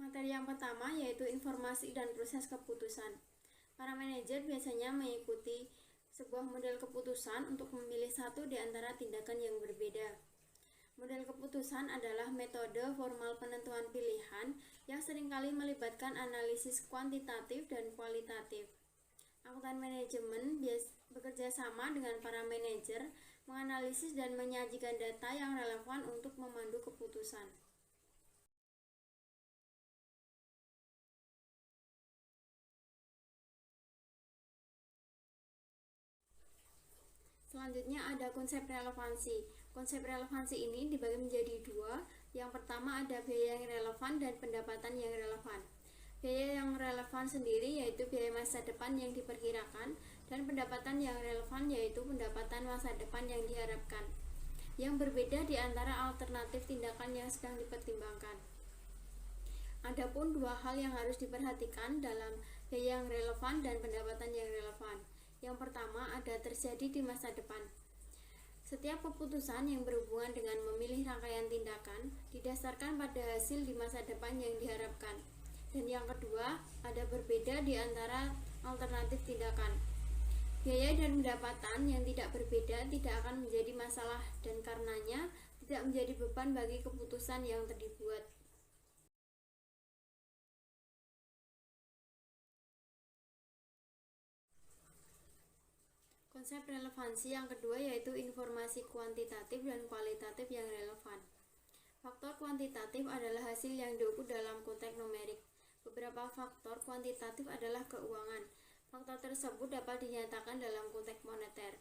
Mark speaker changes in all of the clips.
Speaker 1: Materi yang pertama yaitu informasi dan proses keputusan. Para manajer biasanya mengikuti sebuah model keputusan untuk memilih satu di antara tindakan yang berbeda. Model keputusan adalah metode formal penentuan pilihan yang seringkali melibatkan analisis kuantitatif dan kualitatif. Akuntan manajemen bekerja sama dengan para manajer, menganalisis dan menyajikan data yang relevan untuk memandu keputusan. Selanjutnya ada konsep relevansi. Konsep relevansi ini dibagi menjadi dua. Yang pertama ada biaya yang relevan dan pendapatan yang relevan. Biaya yang relevan sendiri yaitu biaya masa depan yang diperkirakan, dan pendapatan yang relevan yaitu pendapatan masa depan yang diharapkan, yang berbeda di antara alternatif tindakan yang sedang dipertimbangkan. Adapun dua hal yang harus diperhatikan dalam biaya yang relevan dan pendapatan yang relevan. Yang pertama ada terjadi di masa depan. Setiap keputusan yang berhubungan dengan memilih rangkaian tindakan didasarkan pada hasil di masa depan yang diharapkan. Dan yang kedua ada berbeda di antara alternatif tindakan. Biaya dan pendapatan yang tidak berbeda tidak akan menjadi masalah dan karenanya tidak menjadi beban bagi keputusan yang dibuat. Konsep relevansi yang kedua yaitu informasi kuantitatif dan kualitatif yang relevan. Faktor kuantitatif adalah hasil yang diukur dalam konteks numerik. Beberapa faktor kuantitatif adalah keuangan. Faktor tersebut dapat dinyatakan dalam konteks moneter.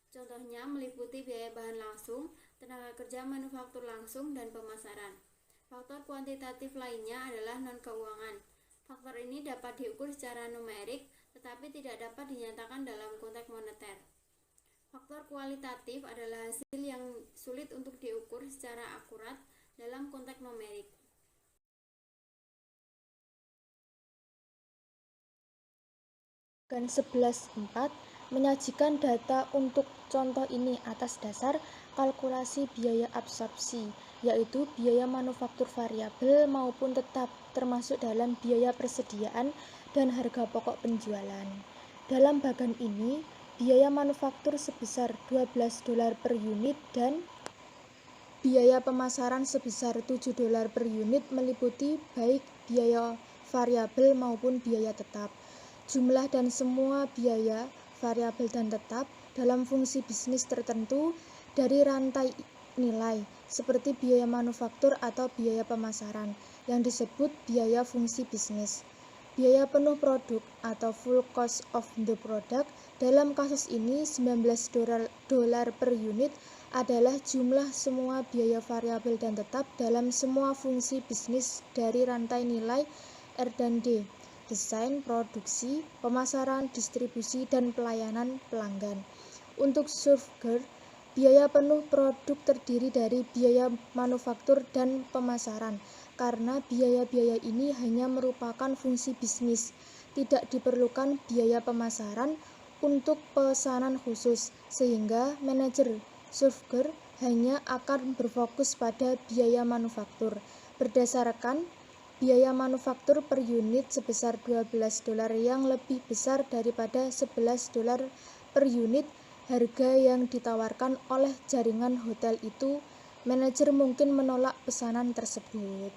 Speaker 1: Contohnya meliputi biaya bahan langsung, tenaga kerja manufaktur langsung, dan pemasaran. Faktor kuantitatif lainnya adalah non-keuangan. Faktor ini dapat diukur secara numerik, tetapi tidak dapat dinyatakan dalam konteks moneter. Faktor kualitatif adalah hasil yang sulit untuk diukur secara akurat dalam konteks numerik.
Speaker 2: Kan 11.4 menyajikan data untuk contoh ini atas dasar kalkulasi biaya absorpsi, yaitu biaya manufaktur variabel maupun tetap, termasuk dalam biaya persediaan dan harga pokok penjualan. Dalam bagan ini, biaya manufaktur sebesar $12 per unit dan biaya pemasaran sebesar $7 per unit meliputi baik biaya variabel maupun biaya tetap. Jumlah dan semua biaya variabel dan tetap dalam fungsi bisnis tertentu dari rantai nilai, seperti biaya manufaktur atau biaya pemasaran, yang disebut biaya fungsi bisnis. Biaya penuh produk atau full cost of the product dalam kasus ini $19 per unit adalah jumlah semua biaya variabel dan tetap dalam semua fungsi bisnis dari rantai nilai R&D, desain, produksi, pemasaran, distribusi, dan pelayanan pelanggan. Untuk Surfger, biaya penuh produk terdiri dari biaya manufaktur dan pemasaran, karena biaya-biaya ini hanya merupakan fungsi bisnis, tidak diperlukan biaya pemasaran untuk pesanan khusus, sehingga manajer Surfger hanya akan berfokus pada biaya manufaktur. Berdasarkan biaya manufaktur per unit sebesar $12 yang lebih besar daripada $11 per unit harga yang ditawarkan oleh jaringan hotel itu, manajer mungkin menolak pesanan tersebut.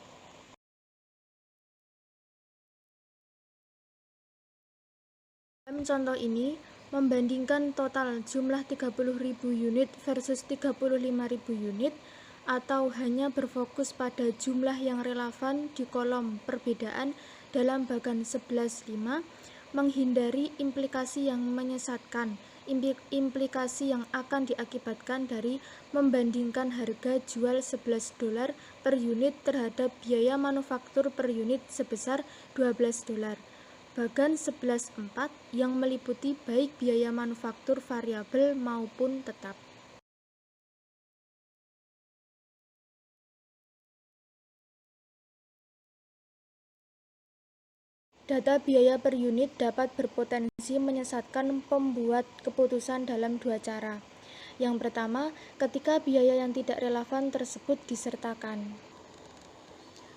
Speaker 2: Dalam contoh ini, membandingkan total jumlah 30.000 unit versus 35.000 unit, atau hanya berfokus pada jumlah yang relevan di kolom perbedaan dalam bagan 11.5, menghindari implikasi yang menyesatkan, implikasi yang akan diakibatkan dari membandingkan harga jual $11 per unit terhadap biaya manufaktur per unit sebesar $12. Bagan 11.4 yang meliputi baik biaya manufaktur variabel maupun tetap. Data biaya per unit dapat berpotensi menyesatkan pembuat keputusan dalam dua cara. Yang pertama, ketika biaya yang tidak relevan tersebut disertakan.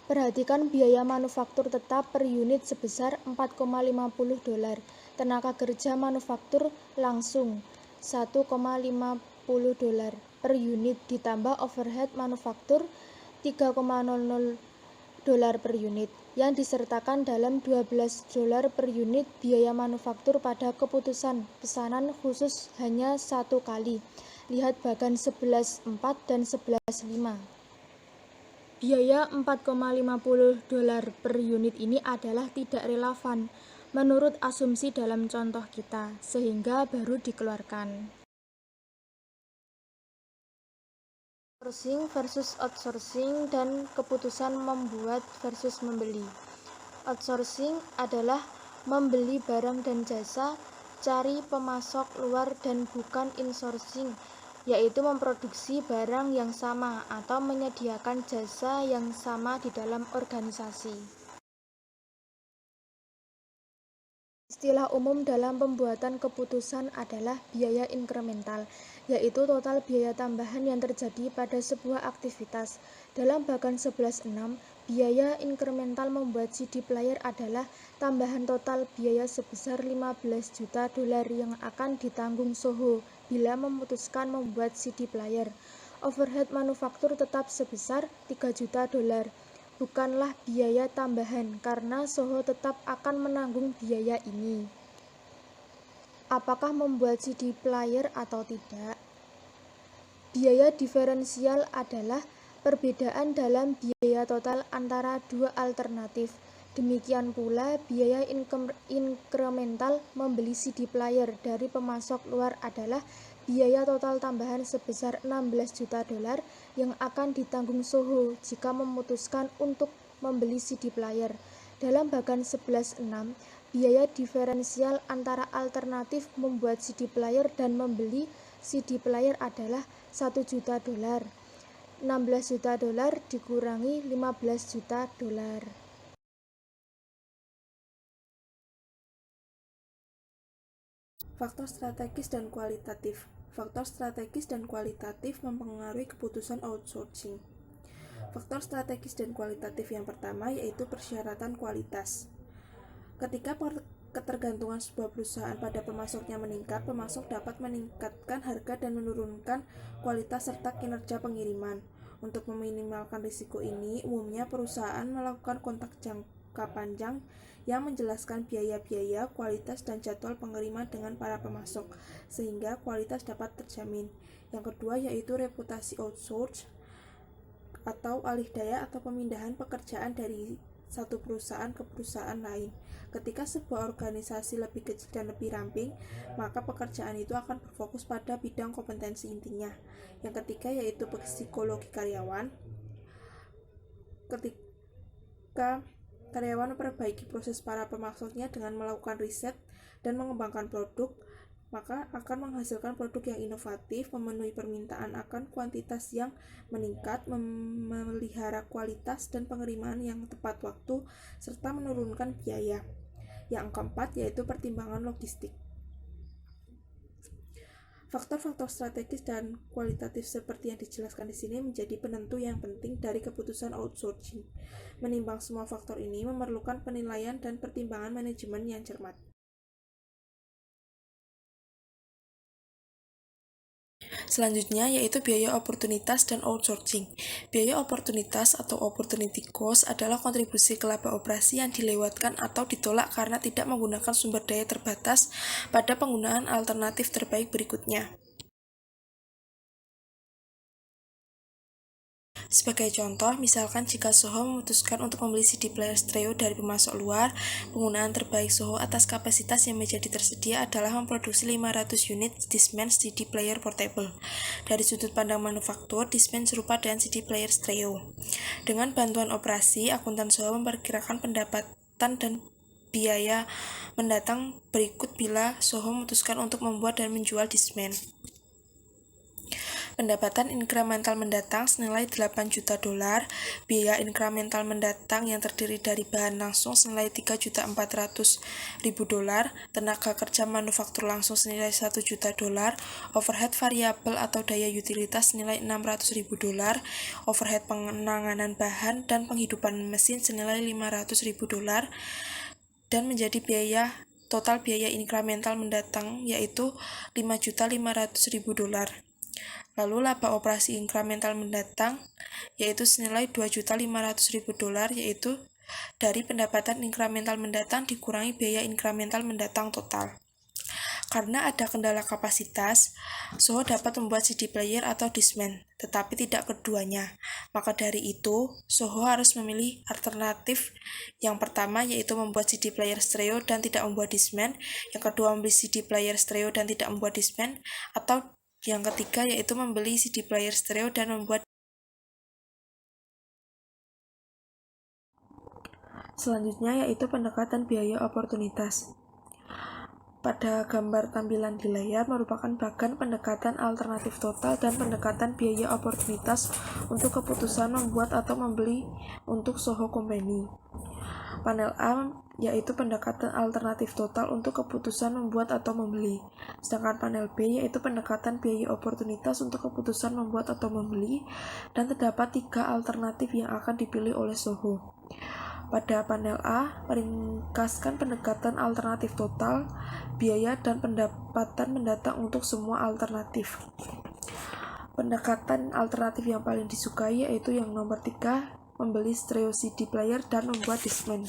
Speaker 2: Perhatikan biaya manufaktur tetap per unit sebesar $4,50. Tenaga kerja manufaktur langsung $1,50 per unit ditambah overhead manufaktur $3,00 per unit yang disertakan dalam $12 per unit. Biaya manufaktur pada keputusan pesanan khusus hanya satu kali. Lihat bagan 11.4 dan 11.5. Biaya $4,50 per unit ini adalah tidak relevan menurut asumsi dalam contoh kita, sehingga baru dikeluarkan. Outsourcing versus outsourcing dan keputusan membuat versus membeli. Outsourcing adalah membeli barang dan jasa, cari pemasok luar, dan bukan insourcing, yaitu memproduksi barang yang sama atau menyediakan jasa yang sama di dalam organisasi. Istilah umum dalam pembuatan keputusan adalah biaya inkremental, yaitu total biaya tambahan yang terjadi pada sebuah aktivitas. Dalam bagan 11.6, biaya inkremental membuat CD player adalah tambahan total biaya sebesar $15 juta yang akan ditanggung Soho bila memutuskan membuat CD player. Overhead manufaktur tetap sebesar $3 juta. Bukanlah biaya tambahan, karena Soho tetap akan menanggung biaya ini. Apakah membuat CD player atau tidak? Biaya diferensial adalah perbedaan dalam biaya total antara dua alternatif. Demikian pula, biaya inkremental membeli CD player dari pemasok luar adalah biaya total tambahan sebesar $16 juta yang akan ditanggung Soho jika memutuskan untuk membeli CD player. Dalam bagan 11.6, biaya diferensial antara alternatif membuat CD player dan membeli CD player adalah $1 juta. $16 juta dikurangi $15 juta.
Speaker 3: Faktor strategis dan kualitatif. Faktor strategis dan kualitatif mempengaruhi keputusan outsourcing. Faktor strategis dan kualitatif yang pertama yaitu persyaratan kualitas. Ketika ketergantungan sebuah perusahaan pada pemasoknya meningkat, pemasok dapat meningkatkan harga dan menurunkan kualitas serta kinerja pengiriman. Untuk meminimalkan risiko ini, umumnya perusahaan melakukan kontrak jangka panjang yang menjelaskan biaya-biaya, kualitas, dan jadwal pengiriman dengan para pemasok, sehingga kualitas dapat terjamin. Yang kedua yaitu reputasi outsource atau alih daya atau pemindahan pekerjaan dari satu perusahaan ke perusahaan lain. Ketika sebuah organisasi lebih kecil dan lebih ramping, maka pekerjaan itu akan berfokus pada bidang kompetensi intinya. Yang ketiga yaitu psikologi karyawan. Ketika karyawan memperbaiki proses para pemasoknya dengan melakukan riset dan mengembangkan produk, maka akan menghasilkan produk yang inovatif, memenuhi permintaan akan kuantitas yang meningkat, memelihara kualitas dan pengiriman yang tepat waktu, serta menurunkan biaya. Yang keempat yaitu pertimbangan logistik. Faktor-faktor strategis dan kualitatif seperti yang dijelaskan di sini menjadi penentu yang penting dari keputusan outsourcing. Menimbang semua faktor ini memerlukan penilaian dan pertimbangan manajemen yang cermat. Selanjutnya yaitu biaya oportunitas dan outsourcing. Biaya oportunitas atau opportunity cost adalah kontribusi ke laba operasi yang dilewatkan atau ditolak karena tidak menggunakan sumber daya terbatas pada penggunaan alternatif terbaik berikutnya. Sebagai contoh, misalkan jika Soho memutuskan untuk membeli CD player stereo dari pemasok luar, penggunaan terbaik Soho atas kapasitas yang menjadi tersedia adalah memproduksi 500 unit Discman CD player portable. Dari sudut pandang manufaktur, Discman serupa dengan CD player stereo. Dengan bantuan operasi, akuntan Soho memperkirakan pendapatan dan biaya mendatang berikut bila Soho memutuskan untuk membuat dan menjual Discman. Pendapatan inkremental mendatang senilai 8 juta dolar, biaya inkremental mendatang yang terdiri dari bahan langsung senilai 3.400.000 dolar, tenaga kerja manufaktur langsung senilai 1 juta dolar, overhead variabel atau daya utilitas senilai 600.000 dolar, overhead penanganan bahan dan penghidupan mesin senilai 500.000 dolar, dan menjadi total biaya inkremental mendatang yaitu 5.500.000 dolar. Lalu laba operasi inkremental mendatang yaitu senilai 2.500.000 dolar, yaitu dari pendapatan inkremental mendatang dikurangi biaya inkremental mendatang total. Karena ada kendala kapasitas, Soho dapat membuat CD player atau Discman, tetapi tidak keduanya. Maka dari itu, Soho harus memilih alternatif yang pertama, yaitu membuat CD player stereo dan tidak membuat Discman, yang kedua membeli CD player stereo dan tidak membuat Discman, atau yang ketiga yaitu membeli CD player stereo dan membuat. Selanjutnya yaitu pendekatan biaya oportunitas. Pada gambar tampilan di layar merupakan bagan pendekatan alternatif total dan pendekatan biaya oportunitas untuk keputusan membuat atau membeli untuk Soho Company. Panel A yaitu pendekatan alternatif total untuk keputusan membuat atau membeli. Sedangkan panel B yaitu pendekatan biaya oportunitas untuk keputusan membuat atau membeli, dan terdapat 3 alternatif yang akan dipilih oleh Soho. Pada panel A, meringkaskan pendekatan alternatif total, biaya, dan pendapatan mendatang untuk semua alternatif. Pendekatan alternatif yang paling disukai yaitu yang nomor 3, membeli stereo CD player dan membuat Discman.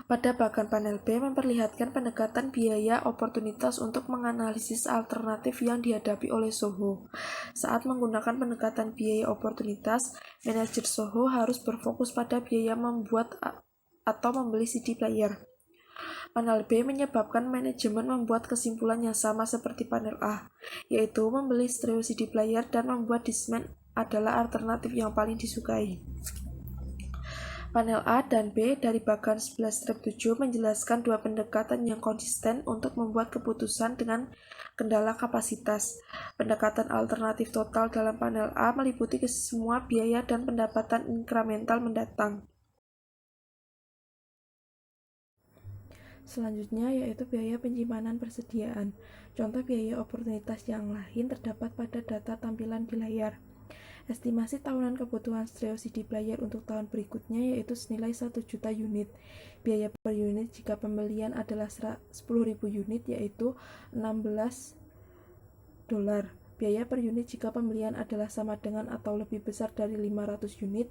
Speaker 3: Pada bagian panel B memperlihatkan pendekatan biaya oportunitas untuk menganalisis alternatif yang dihadapi oleh Soho. Saat menggunakan pendekatan biaya oportunitas, manajer Soho harus berfokus pada biaya membuat atau membeli CD player. Panel B menyebabkan manajemen membuat kesimpulan yang sama seperti panel A, yaitu membeli stereo CD player dan membuat Discman adalah alternatif yang paling disukai. Panel A dan B dari bagan 11-7 menjelaskan 2 pendekatan yang konsisten untuk membuat keputusan dengan kendala kapasitas. Pendekatan alternatif total dalam panel A meliputi semua biaya dan pendapatan inkremental mendatang. Selanjutnya yaitu biaya penyimpanan persediaan. Contoh biaya oportunitas yang lain terdapat pada data tampilan di layar. Estimasi tahunan kebutuhan stereo CD player untuk tahun berikutnya yaitu senilai 1 juta unit. Biaya per unit jika pembelian adalah 10.000 unit yaitu 16 dolar. Biaya per unit jika pembelian adalah sama dengan atau lebih besar dari 500 unit,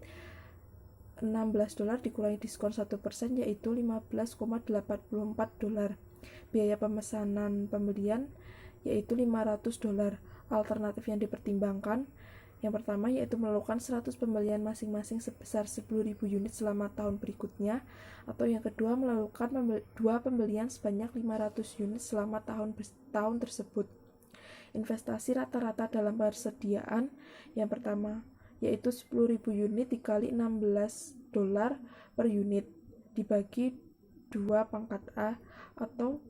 Speaker 3: 16 dolar dikurangi diskon 1% yaitu 15,84 dolar. Biaya pemesanan pembelian yaitu 500 dolar. Alternatif yang dipertimbangkan yang pertama yaitu melakukan 100 pembelian masing-masing sebesar 10.000 unit selama tahun berikutnya, atau yang kedua melakukan 2 pembelian sebanyak 500 unit selama tahun tersebut. Investasi rata-rata dalam persediaan yang pertama yaitu 10.000 unit dikali 16 dolar per unit dibagi 2 pangkat A, atau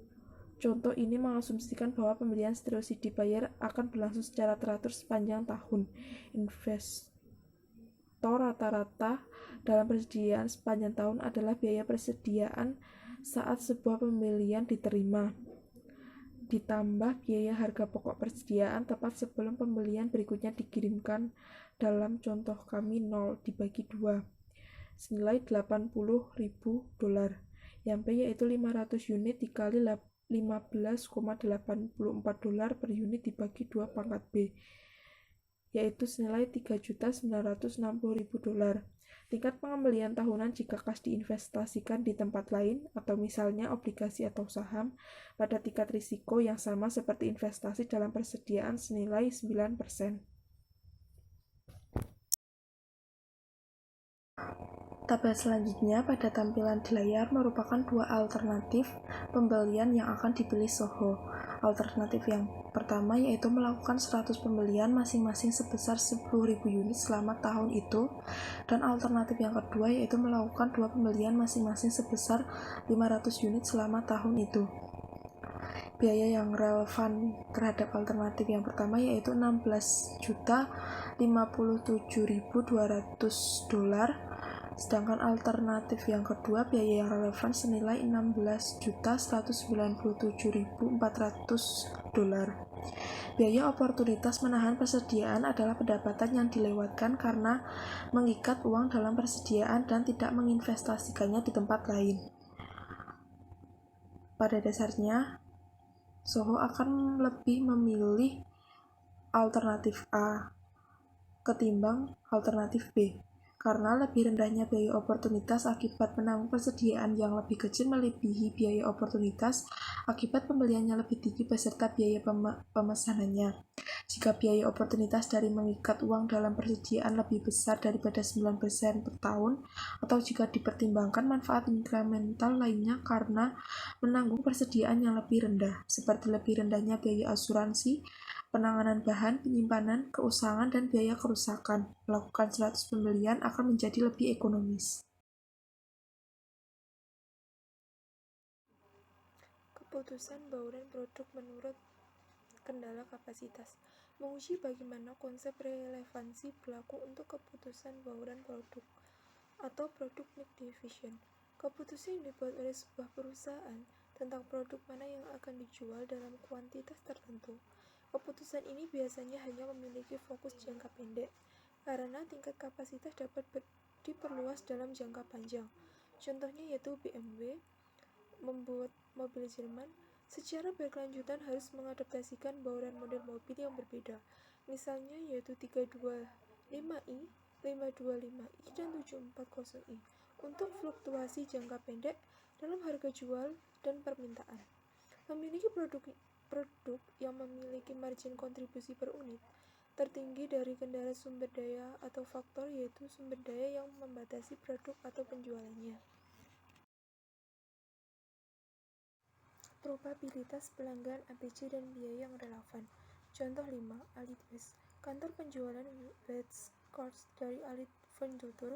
Speaker 3: contoh ini mengasumsikan bahwa pembelian stereo CD player akan berlangsung secara teratur sepanjang tahun. Investor rata-rata dalam persediaan sepanjang tahun adalah biaya persediaan saat sebuah pembelian diterima, ditambah biaya harga pokok persediaan tepat sebelum pembelian berikutnya dikirimkan. Dalam contoh kami 0 dibagi 2 senilai 80.000 dolar. Yang B yaitu 500 unit dikali 15,84 dolar per unit dibagi 2 pangkat B, yaitu senilai 3.960.000 dolar. Tingkat pengembalian tahunan jika kas diinvestasikan di tempat lain, atau misalnya obligasi atau saham, pada tingkat risiko yang sama seperti investasi dalam persediaan senilai 9%. Tabel selanjutnya pada tampilan di layar merupakan 2 alternatif pembelian yang akan dipilih Soho. Alternatif yang pertama yaitu melakukan 100 pembelian masing-masing sebesar 10.000 unit selama tahun itu, dan alternatif yang kedua yaitu melakukan 2 pembelian masing-masing sebesar 500 unit selama tahun itu. biaya yang relevan terhadap alternatif yang pertama yaitu $16.057.200, sedangkan alternatif yang kedua biaya yang relevan senilai $16.197.400. Biaya oportunitas menahan persediaan adalah pendapatan yang dilewatkan karena mengikat uang dalam persediaan dan tidak menginvestasikannya di tempat lain. Pada dasarnya, Soho akan lebih memilih alternatif A ketimbang alternatif B, karena lebih rendahnya biaya oportunitas akibat menanggung persediaan yang lebih kecil melebihi biaya oportunitas akibat pembeliannya lebih tinggi beserta biaya pemesanannya. Jika biaya oportunitas dari mengikat uang dalam persediaan lebih besar daripada 9% per tahun, atau jika dipertimbangkan manfaat inkremental lainnya karena menanggung persediaan yang lebih rendah, seperti lebih rendahnya biaya asuransi, penanganan bahan, penyimpanan, keusangan, dan biaya kerusakan, melakukan 100 pembelian akan menjadi lebih ekonomis.
Speaker 4: Keputusan bauran produk menurut kendala kapasitas. Menguji bagaimana konsep relevansi berlaku untuk keputusan bauran produk atau product mix decision. Keputusan yang dibuat oleh sebuah perusahaan tentang produk mana yang akan dijual dalam kuantitas tertentu. Keputusan ini biasanya hanya memiliki fokus jangka pendek, karena tingkat kapasitas dapat diperluas dalam jangka panjang. Contohnya yaitu BMW membuat mobil Jerman secara berkelanjutan harus mengadaptasikan bauran model mobil yang berbeda, misalnya yaitu 325i, 525i, dan 740i, untuk fluktuasi jangka pendek dalam harga jual dan permintaan. Memiliki produk yang memiliki margin kontribusi per unit tertinggi dari kendala sumber daya atau faktor yaitu sumber daya yang membatasi produk atau penjualannya. Probabilitas pelanggan ABC dan biaya yang relevan. Contoh 5. Alidwest. Kantor penjualan West Coast dari Alid Furnitur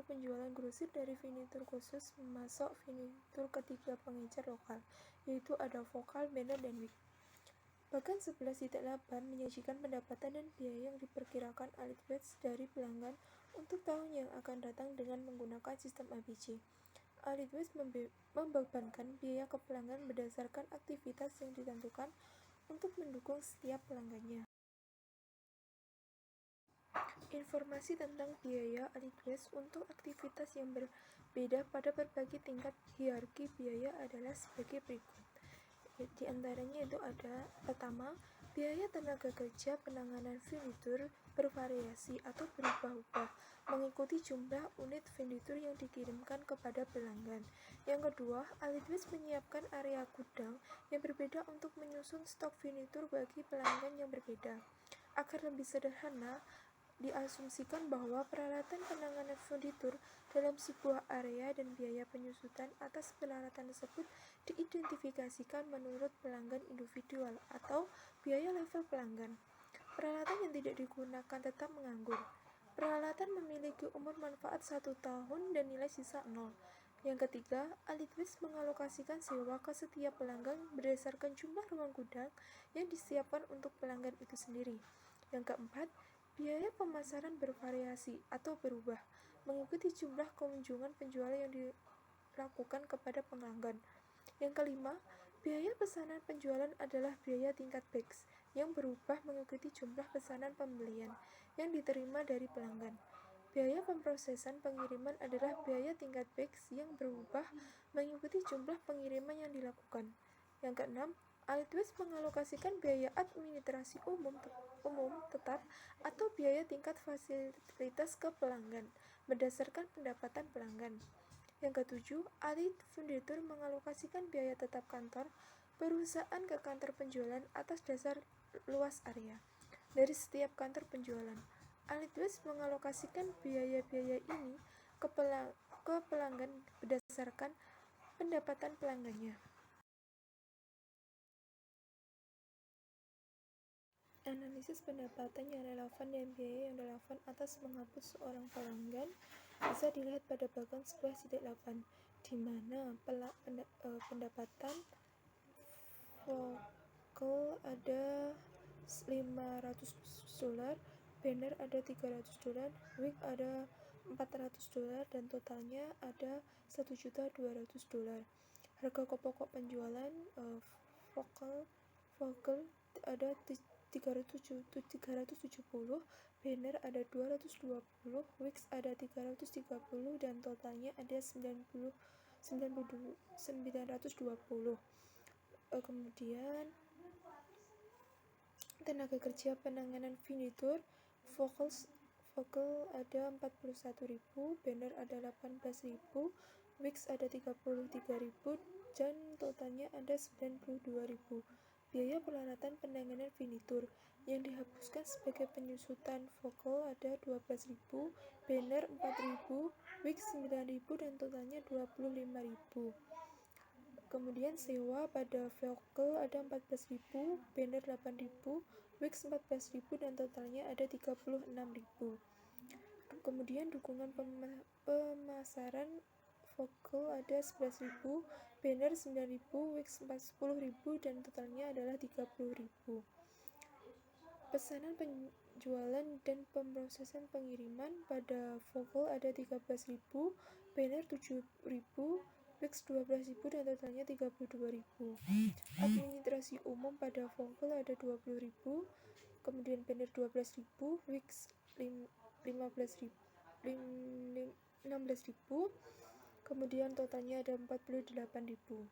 Speaker 4: penjualan grosir dari furnitur khusus memasok furnitur ketiga pengecer lokal, yaitu ada Vokal, Banner, dan Wig. Bahkan 11.8 menyajikan pendapatan dan biaya yang diperkirakan Alidwest dari pelanggan untuk tahun yang akan datang dengan menggunakan sistem ABC. Alidwest membebankan biaya ke pelanggan berdasarkan aktivitas yang ditentukan untuk mendukung setiap pelanggannya. Informasi tentang biaya Alidwest untuk aktivitas yang berbeda pada berbagai tingkat hierarki biaya adalah sebagai berikut. Di antaranya itu ada pertama, biaya tenaga kerja penanganan furnitur bervariasi atau berubah-ubah mengikuti jumlah unit furnitur yang dikirimkan kepada pelanggan. Yang kedua, Alidwest menyiapkan area gudang yang berbeda untuk menyusun stok furnitur bagi pelanggan yang berbeda. Agar lebih sederhana, diasumsikan bahwa peralatan penanganan furnitur dalam sebuah area dan biaya penyusutan atas peralatan tersebut diidentifikasikan menurut pelanggan individual atau biaya level pelanggan. Peralatan yang tidak digunakan tetap menganggur. Peralatan memiliki umur manfaat 1 tahun dan nilai sisa 0. Yang ketiga, Alidwest mengalokasikan sewa ke setiap pelanggan berdasarkan jumlah ruang gudang yang disiapkan untuk pelanggan itu sendiri. Yang keempat, biaya pemasaran bervariasi atau berubah, mengikuti jumlah kunjungan penjual yang dilakukan kepada pelanggan. Yang kelima, biaya pesanan penjualan adalah biaya tingkat batch, yang berubah mengikuti jumlah pesanan pembelian yang diterima dari pelanggan. Biaya pemrosesan pengiriman adalah biaya tingkat batch yang berubah mengikuti jumlah pengiriman yang dilakukan. Yang keenam, Alidwest mengalokasikan biaya administrasi umum tetap atau biaya tingkat fasilitas ke pelanggan berdasarkan pendapatan pelanggan. Yang ketujuh, Alid Furnitur mengalokasikan biaya tetap kantor perusahaan ke kantor penjualan atas dasar luas area dari setiap kantor penjualan. Alidwest mengalokasikan biaya-biaya ini ke pelanggan berdasarkan pendapatan pelanggannya. Analisis pendapatan yang relevan dan biaya yang relevan atas menghapus seorang pelanggan bisa dilihat pada bagan 11.8, di mana pendapatan Vocal ada $500, banner ada $300, wig ada $400, dan totalnya ada $1.200.000. Harga pokok penjualan vocal ada 370, banner ada 220, wigs ada 330, dan totalnya ada 920. Kemudian tenaga kerja penanganan furnitur vocal ada 41.000, banner ada 18.000, wigs ada 33.000, dan totalnya ada 92.000. Biaya peralatan penanganan furnitur yang dihapuskan sebagai penyusutan vocal ada 12.000, banner 4.000, wigs 9.000, dan totalnya 25.000. Kemudian sewa pada vocal ada 14.000, banner 8.000, wigs 14.000, dan totalnya ada 36.000. Kemudian dukungan pemasaran vocal ada 11.000, banner 9.000, wigs 10.000, dan totalnya adalah 30.000. Pesanan penjualan dan pemrosesan pengiriman pada vocal ada 13.000, banner 7.000, wigs 12.000, dan totalnya 32.000. Administrasi umum pada vocal ada 20.000, kemudian banner 12.000, wigs 16.000, kemudian totalnya ada 48.000.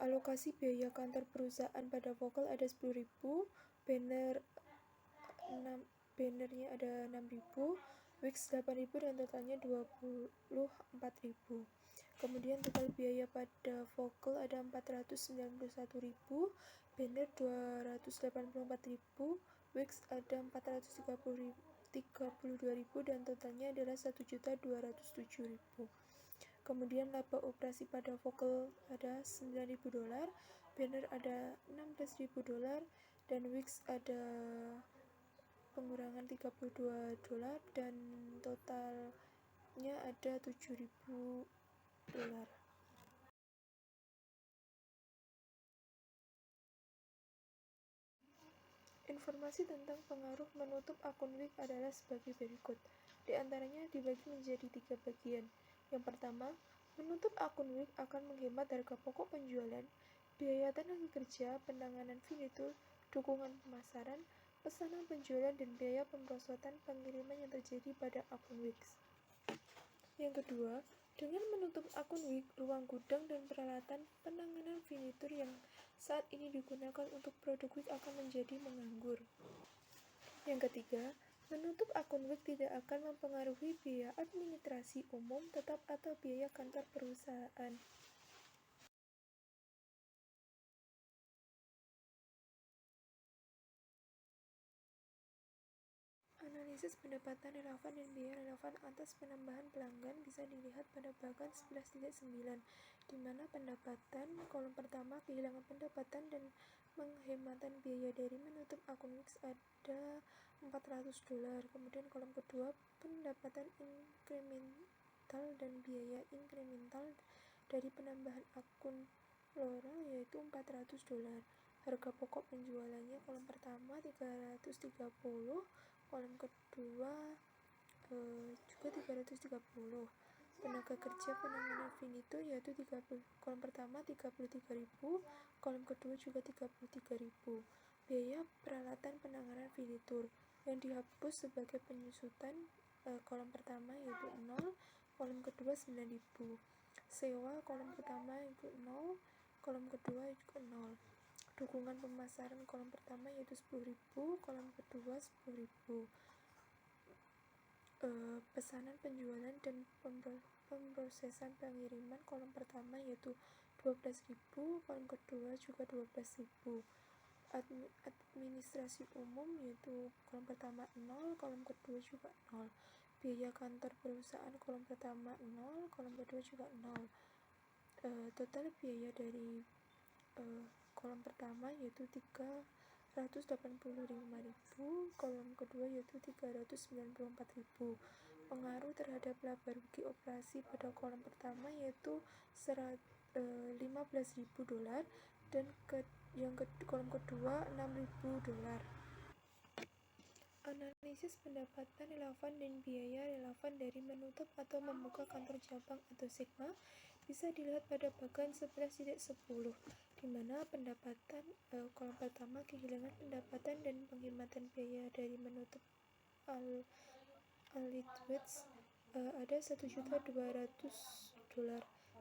Speaker 4: Alokasi biaya kantor perusahaan pada vocal ada 10.000, bannernya ada 6.000, wigs 8.000, dan totalnya 24.000. Kemudian total biaya pada vocal ada 491.000, banner 284.000, wigs ada 432.000, dan totalnya adalah 1.207.000. Kemudian laba operasi pada vocal ada $9.000, banner ada $16.000, dan wigs ada pengurangan $32, dan totalnya ada $7.000. Informasi tentang pengaruh menutup akun wig adalah sebagai berikut. Di antaranya dibagi menjadi 3 bagian. Yang pertama, menutup akun wig akan menghemat harga pokok penjualan, biaya tenaga kerja, penanganan furnitur, dukungan pemasaran, pesanan penjualan, dan biaya pemrosesan pengiriman yang terjadi pada akun wig. Yang kedua, dengan menutup akun wig, ruang gudang dan peralatan penanganan furnitur yang saat ini digunakan untuk produk wig akan menjadi menganggur. Yang ketiga, menutup akun wig tidak akan mempengaruhi biaya administrasi umum tetap atau biaya kantor perusahaan. Analisis pendapatan relevan dan biaya relevan atas penambahan pelanggan bisa dilihat pada bagan 11.9, di mana pendapatan kolom pertama kehilangan pendapatan dan penghematan biaya dari menutup akun wig ada $400. Kemudian kolom kedua pendapatan inkremental dan biaya inkremental dari penambahan akun loro yaitu $400. Harga pokok penjualannya kolom pertama 330, kolom kedua juga 330. Tenaga kerja penanganan furnitur yaitu 30, kolom pertama 33.000, kolom kedua juga 33.000. Biaya peralatan penanganan furnitur yang dihapus sebagai penyusutan kolom pertama yaitu 0, kolom kedua 9.000. Sewa kolom pertama itu 0, kolom kedua juga 0. Dukungan pemasaran kolom pertama yaitu 10.000, kolom kedua 10.000. Pesanan penjualan dan pemrosesan pengiriman kolom pertama yaitu 12.000, kolom kedua juga 12.000. Administrasi umum yaitu kolom pertama 0, kolom kedua juga 0. Biaya kantor perusahaan kolom pertama 0, kolom kedua juga 0. Total biaya dari kolom pertama yaitu 385.000, kolom kedua yaitu 394.000. Pengaruh terhadap laba rugi operasi pada kolom pertama yaitu $15.000 dan kolom kedua $6.000. Analisis pendapatan relevan dan biaya relevan dari menutup atau membuka kantor cabang atau Sigma bisa dilihat pada bagan 11.10, di mana pendapatan kolom pertama kehilangan pendapatan dan penghematan biaya dari menutup Alliedwitz ada $1.200.000.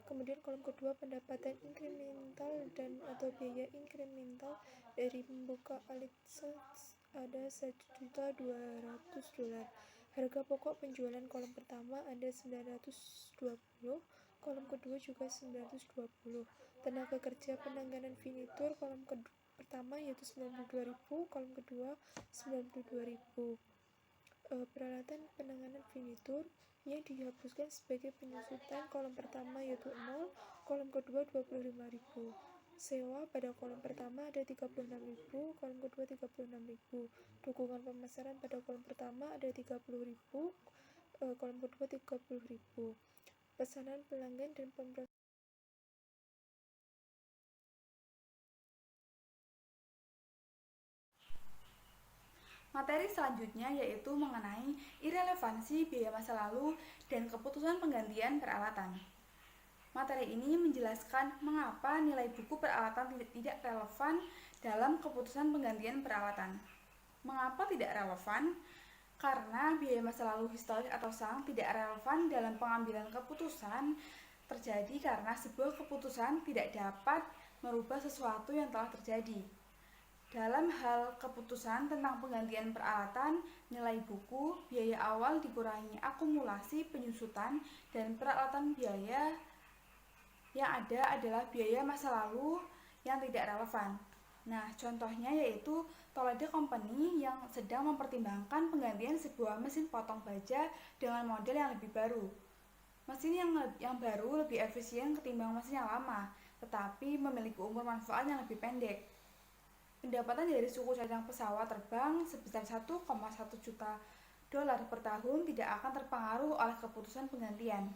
Speaker 4: Kemudian kolom kedua pendapatan inkremental dan atau biaya inkremental dari membuka Alliedwitz ada $1.200.000. Harga pokok penjualan kolom pertama ada 920, kolom kedua juga 920. Tenaga kerja penanganan furnitur kolom pertama yaitu 92.000, kolom kedua 92.000. Peralatan penanganan furnitur yang dihapuskan sebagai penyusutan kolom pertama yaitu 0, kolom kedua 25.000. Sewa pada kolom pertama ada 36.000, kolom kedua 36.000. Dukungan pemasaran pada kolom pertama ada 30.000, kolom kedua 30.000. Pesanan pelanggan dan pemrosesan
Speaker 5: Materi selanjutnya yaitu mengenai irelevansi biaya masa lalu dan keputusan penggantian peralatan. Materi ini menjelaskan mengapa nilai buku peralatan tidak relevan dalam keputusan penggantian peralatan. Mengapa tidak relevan? Karena biaya masa lalu historis atau sang tidak relevan dalam pengambilan keputusan terjadi karena sebuah keputusan tidak dapat merubah sesuatu yang telah terjadi. Dalam hal keputusan tentang penggantian peralatan, nilai buku, biaya awal dikurangi akumulasi penyusutan dan peralatan biaya yang ada adalah biaya masa lalu yang tidak relevan. Nah, contohnya yaitu Toledo Company yang sedang mempertimbangkan penggantian sebuah mesin potong baja dengan model yang lebih baru. Mesin yang baru lebih efisien ketimbang mesin yang lama, tetapi memiliki umur manfaat yang lebih pendek. Pendapatan dari suku cadang pesawat terbang sebesar $1,1 juta per tahun tidak akan terpengaruh oleh keputusan penggantian.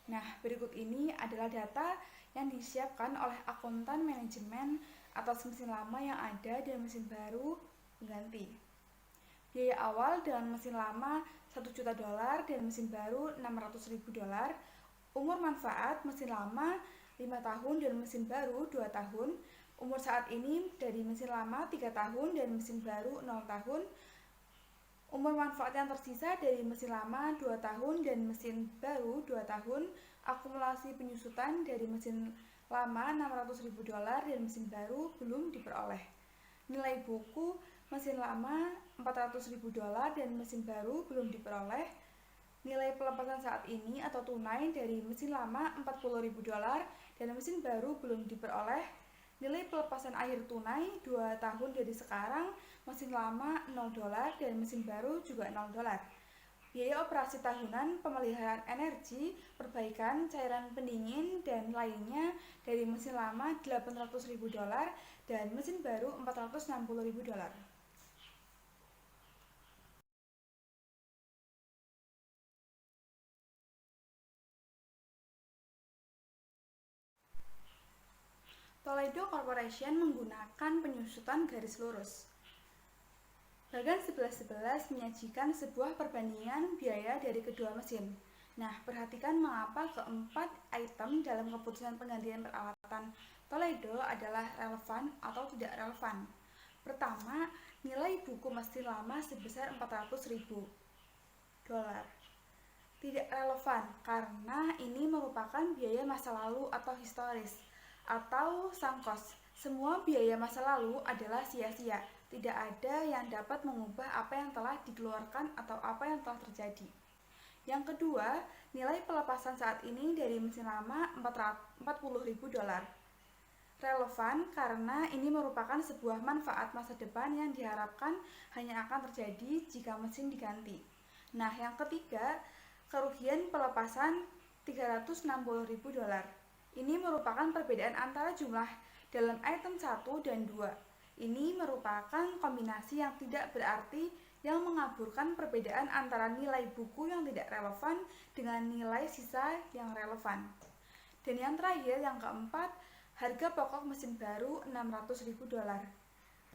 Speaker 5: Nah, berikut ini adalah data yang disiapkan oleh akuntan manajemen atas mesin lama yang ada dan mesin baru pengganti. Biaya awal dengan mesin lama $1 juta dan mesin baru $600.000. Umur manfaat mesin lama 5 tahun dan mesin baru 2 tahun. Umur saat ini dari mesin lama 3 tahun dan mesin baru 0 tahun. Umur manfaat yang tersisa dari mesin lama 2 tahun dan mesin baru 2 tahun. Akumulasi penyusutan dari mesin lama $600.000 dan mesin baru belum diperoleh. Nilai buku mesin lama $400.000 dan mesin baru belum diperoleh. Nilai pelepasan saat ini atau tunai dari mesin lama $40.000 dan mesin baru belum diperoleh. Nilai pelepasan akhir tunai 2 tahun dari sekarang, mesin lama $0 dan mesin baru juga $0. Biaya operasi tahunan pemeliharaan energi, perbaikan cairan pendingin dan lainnya dari mesin lama $800.000 dan mesin baru $460.000. Toledo Corporation menggunakan penyusutan garis lurus. Bagan 11.11 menyajikan sebuah perbandingan biaya dari kedua mesin. Nah, perhatikan mengapa keempat item dalam keputusan penggantian peralatan Toledo adalah relevan atau tidak relevan. Pertama, nilai buku mesin lama sebesar $400.000. Tidak relevan karena ini merupakan biaya masa lalu atau historis atau sunk cost. Semua biaya masa lalu adalah sia-sia. Tidak ada yang dapat mengubah apa yang telah dikeluarkan atau apa yang telah terjadi. Yang kedua, nilai pelepasan saat ini dari mesin lama $40.000. Relevan karena ini merupakan sebuah manfaat masa depan yang diharapkan hanya akan terjadi jika mesin diganti. Nah, yang ketiga, kerugian pelepasan $360.000. Ini merupakan perbedaan antara jumlah dalam item 1 dan 2. Ini merupakan kombinasi yang tidak berarti yang mengaburkan perbedaan antara nilai buku yang tidak relevan dengan nilai sisa yang relevan. Dan yang terakhir, yang keempat, harga pokok mesin baru $600.000.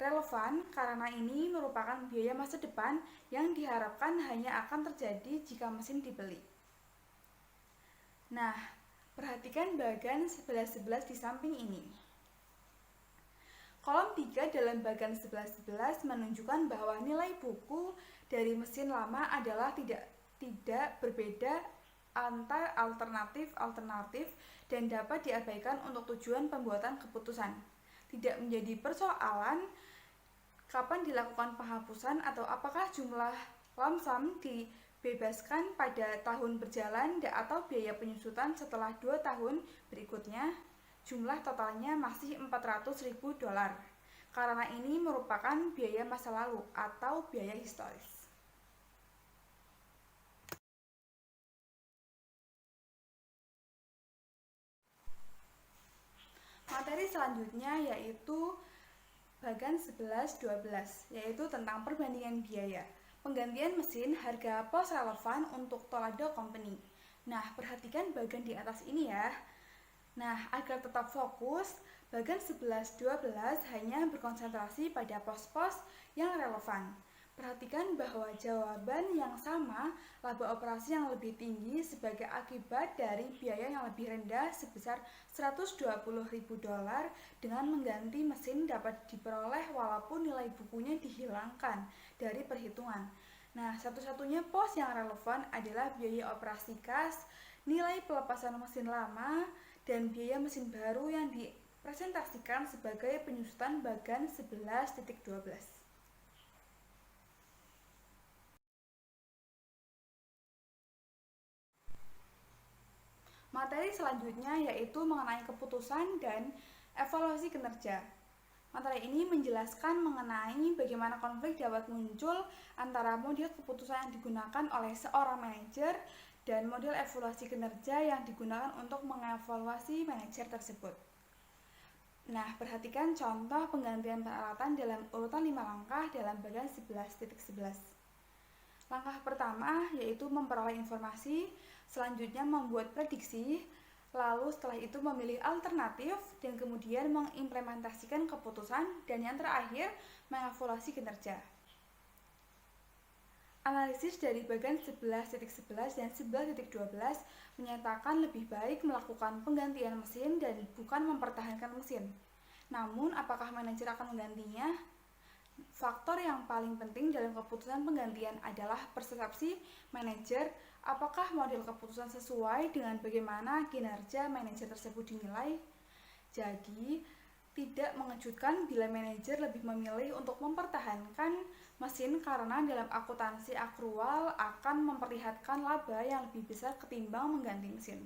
Speaker 5: Relevan karena ini merupakan biaya masa depan yang diharapkan hanya akan terjadi jika mesin dibeli. Nah, perhatikan bagan 11-11 di samping ini. Kolom 3 dalam bagan 11-11 menunjukkan bahwa nilai buku dari mesin lama adalah tidak berbeda antar alternatif dan dapat diabaikan untuk tujuan pembuatan keputusan. Tidak menjadi persoalan kapan dilakukan penghapusan atau apakah jumlah lump sum dibebaskan pada tahun berjalan atau biaya penyusutan setelah 2 tahun berikutnya. Jumlah totalnya masih $400.000 karena ini merupakan biaya masa lalu atau biaya historis. Materi selanjutnya yaitu bagan 11-12, yaitu tentang perbandingan biaya. Penggantian mesin harga pos relevan untuk Tolado Company. Nah, perhatikan bagan di atas ini ya. Nah, agar tetap fokus, bagan 11-12 hanya berkonsentrasi pada pos-pos yang relevan. Perhatikan bahwa jawaban yang sama, laba operasi yang lebih tinggi sebagai akibat dari biaya yang lebih rendah sebesar $120.000 dengan mengganti mesin dapat diperoleh walaupun nilai bukunya dihilangkan dari perhitungan. Nah, satu-satunya pos yang relevan adalah biaya operasi kas, nilai pelepasan mesin lama, dan biaya mesin baru yang dipresentasikan sebagai penyusutan bagan 11-12. Materi selanjutnya yaitu mengenai keputusan dan evaluasi kinerja. Materi ini menjelaskan mengenai bagaimana konflik dapat muncul antara model keputusan yang digunakan oleh seorang manajer dan model evaluasi kinerja yang digunakan untuk mengevaluasi manajer tersebut. Nah, perhatikan contoh penggantian peralatan dalam urutan 5 langkah dalam bagan 11-11. Langkah pertama yaitu memperoleh informasi, selanjutnya membuat prediksi, lalu setelah itu memilih alternatif, dan kemudian mengimplementasikan keputusan, dan yang terakhir mengevaluasi kinerja. Analisis dari bagan 11-11 dan 11-12 menyatakan lebih baik melakukan penggantian mesin dan bukan mempertahankan mesin. Namun, apakah manajer akan menggantinya? Faktor yang paling penting dalam keputusan penggantian adalah persepsi manajer, apakah model keputusan sesuai dengan bagaimana kinerja manajer tersebut dinilai. Jadi, tidak mengejutkan bila manajer lebih memilih untuk mempertahankan mesin karena dalam akuntansi akrual akan memperlihatkan laba yang lebih besar ketimbang mengganti mesin.